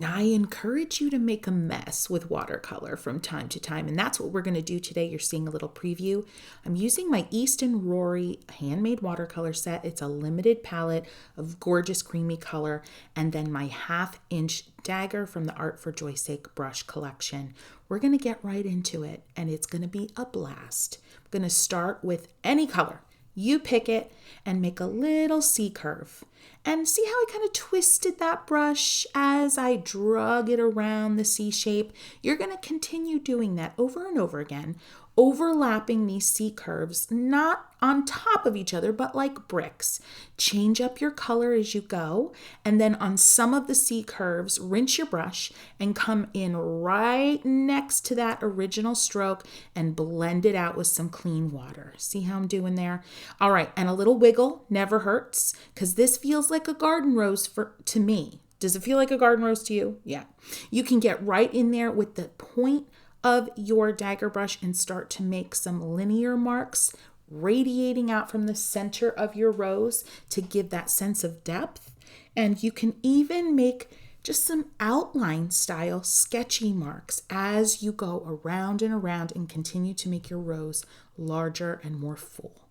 Now, I encourage you to make a mess with watercolor from time to time, and that's what we're going to do today. You're seeing a little preview. I'm using my East and Rory handmade watercolor set. It's a limited palette of gorgeous creamy color, and then my 1/2-inch dagger from the Art for Joy's Sake brush collection. We're going to get right into it, and it's going to be a blast. I'm going to start with any color. You pick it and make a little C curve. And see how I kind of twisted that brush as I drug it around the C shape? You're going to continue doing that over and over again, overlapping these C curves, not on top of each other, but like bricks. Change up your color as you go. And then on some of the C curves, rinse your brush and come in right next to that original stroke and blend it out with some clean water. See how I'm doing there? All right, and a little wiggle never hurts, because this feels like a garden rose to me. Does it feel like a garden rose to you? Yeah. You can get right in there with the point of your dagger brush and start to make some linear marks radiating out from the center of your rose to give that sense of depth. And you can even make just some outline style sketchy marks as you go around and around and continue to make your rose larger and more full.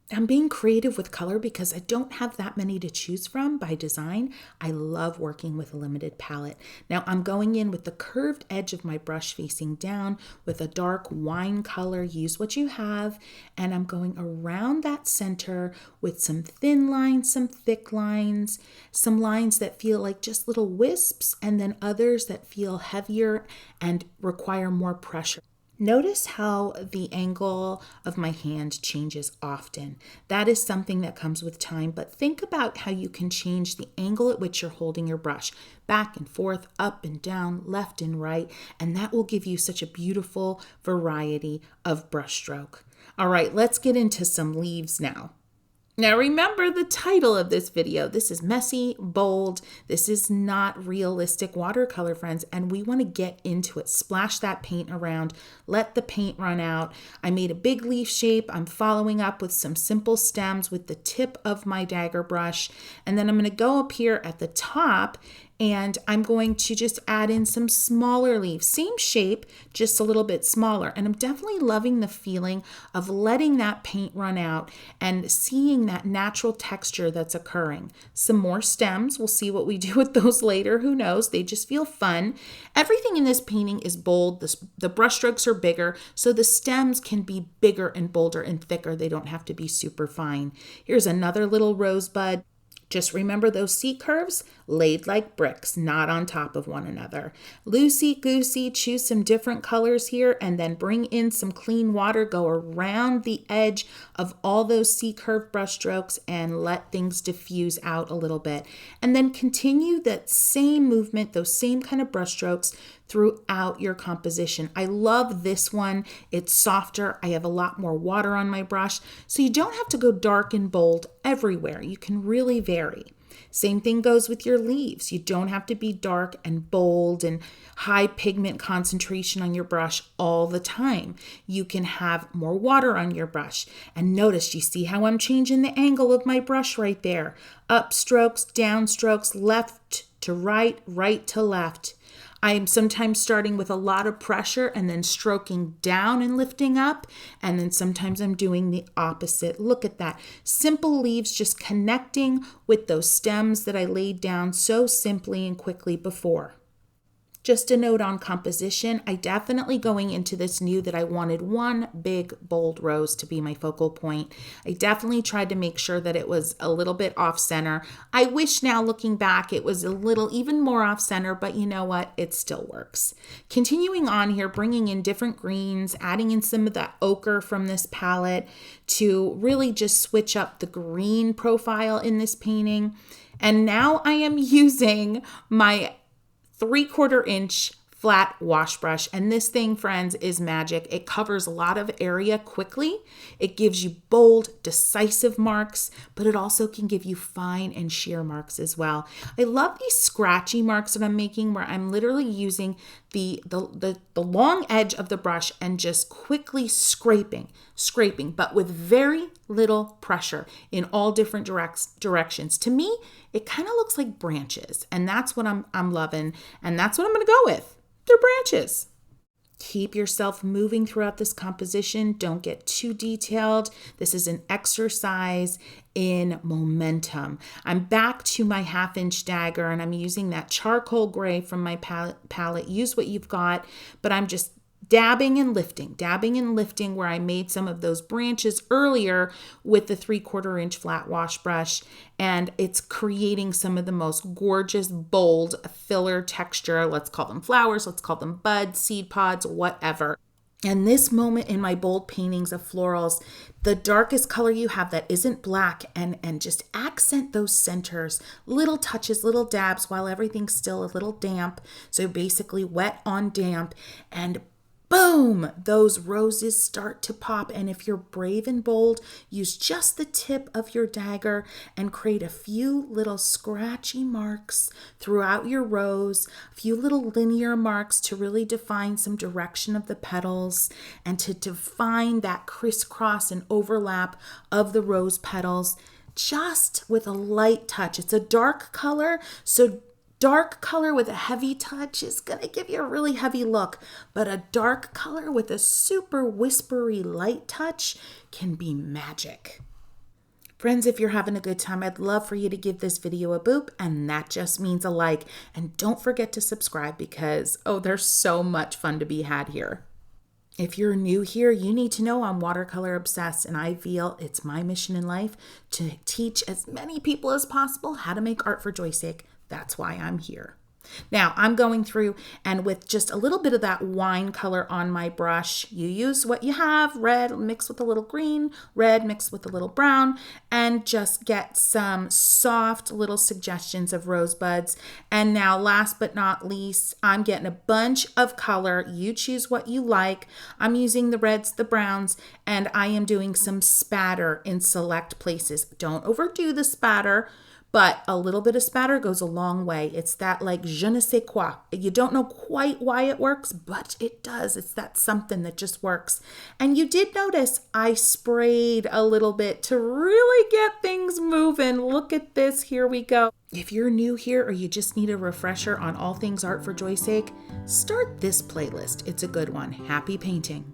I'm being creative with color because I don't have that many to choose from by design. I love working with a limited palette. Now I'm going in with the curved edge of my brush facing down with a dark wine color. Use what you have. And I'm going around that center with some thin lines, some thick lines, some lines that feel like just little wisps, and then others that feel heavier and require more pressure. Notice how the angle of my hand changes often. That is something that comes with time, but think about how you can change the angle at which you're holding your brush, back and forth, up and down, left and right, and that will give you such a beautiful variety of brushstroke. All right, let's get into some leaves now. Now remember the title of this video. This is messy, bold. This is not realistic watercolor, friends, and we want to get into it. Splash that paint around. Let the paint run out. I made a big leaf shape. I'm following up with some simple stems with the tip of my dagger brush. And then I'm going to go up here at the top and I'm going to just add in some smaller leaves. Same shape, just a little bit smaller. And I'm definitely loving the feeling of letting that paint run out and seeing that natural texture that's occurring. Some more stems. We'll see what we do with those later. Who knows? They just feel fun. Everything in this painting is bold. The brush strokes are bigger, so the stems can be bigger and bolder and thicker. They don't have to be super fine. Here's another little rosebud. Just remember those C curves laid like bricks, not on top of one another. Loosey-goosey, choose some different colors here and then bring in some clean water, go around the edge of all those C curve brush strokes and let things diffuse out a little bit. And then continue that same movement, those same kind of brush strokes throughout your composition. I love this one. It's softer. I have a lot more water on my brush, so you don't have to go dark and bold everywhere. You can really vary. Same thing goes with your leaves. You don't have to be dark and bold and high pigment concentration on your brush all the time. You can have more water on your brush. And notice, you see how I'm changing the angle of my brush right there. Up strokes, down strokes, left to right, right to left. I'm sometimes starting with a lot of pressure and then stroking down and lifting up. And then sometimes I'm doing the opposite. Look at that. Simple leaves just connecting with those stems that I laid down so simply and quickly before. Just a note on composition, I definitely going into this knew that I wanted one big bold rose to be my focal point. I definitely tried to make sure that it was a little bit off center. I wish now looking back it was a little even more off center, but you know what? It still works. Continuing on here, bringing in different greens, adding in some of that ochre from this palette to really just switch up the green profile in this painting. And now I am using my 3/4 inch flat wash brush. And this thing, friends, is magic. It covers a lot of area quickly. It gives you bold, decisive marks, but it also can give you fine and sheer marks as well. I love these scratchy marks that I'm making where I'm literally using the long edge of the brush and just quickly scraping, but with very little pressure in all different directions. To me, it kind of looks like branches, and that's what I'm loving, and that's what I'm going to go with. They're branches. Keep yourself moving throughout this composition. Don't get too detailed. This is an exercise in momentum. I'm back to my 1/2-inch dagger, and I'm using that charcoal gray from my palette. Use what you've got, but I'm just dabbing and lifting where I made some of those branches earlier with the 3/4 inch flat wash brush, and it's creating some of the most gorgeous, bold filler texture. Let's call them flowers, let's call them buds, seed pods, whatever. And this moment in my bold paintings of florals, the darkest color you have that isn't black, and just accent those centers, little touches, little dabs while everything's still a little damp. So basically wet on damp, and boom, those roses start to pop. And if you're brave and bold, use just the tip of your dagger and create a few little scratchy marks throughout your rose, a few little linear marks to really define some direction of the petals and to define that crisscross and overlap of the rose petals, just with a light touch. It's a dark color, so dark color with a heavy touch is going to give you a really heavy look, but a dark color with a super whispery light touch can be magic. Friends, if you're having a good time, I'd love for you to give this video a boop, and that just means a like. And don't forget to subscribe because, there's so much fun to be had here. If you're new here, you need to know I'm watercolor obsessed, and I feel it's my mission in life to teach as many people as possible how to make art for joy's sake. That's why I'm here. Now I'm going through, and with just a little bit of that wine color on my brush, you use what you have, red mixed with a little green, red mixed with a little brown, and just get some soft little suggestions of rosebuds. And now last but not least, I'm getting a bunch of color. You choose what you like. I'm using the reds, the browns, and I am doing some spatter in select places. Don't overdo the spatter, but a little bit of spatter goes a long way. It's that like je ne sais quoi. You don't know quite why it works, but it does. It's that something that just works. And you did notice I sprayed a little bit to really get things moving. Look at this. Here we go. If you're new here or you just need a refresher on all things art for joy's sake, start this playlist. It's a good one. Happy painting.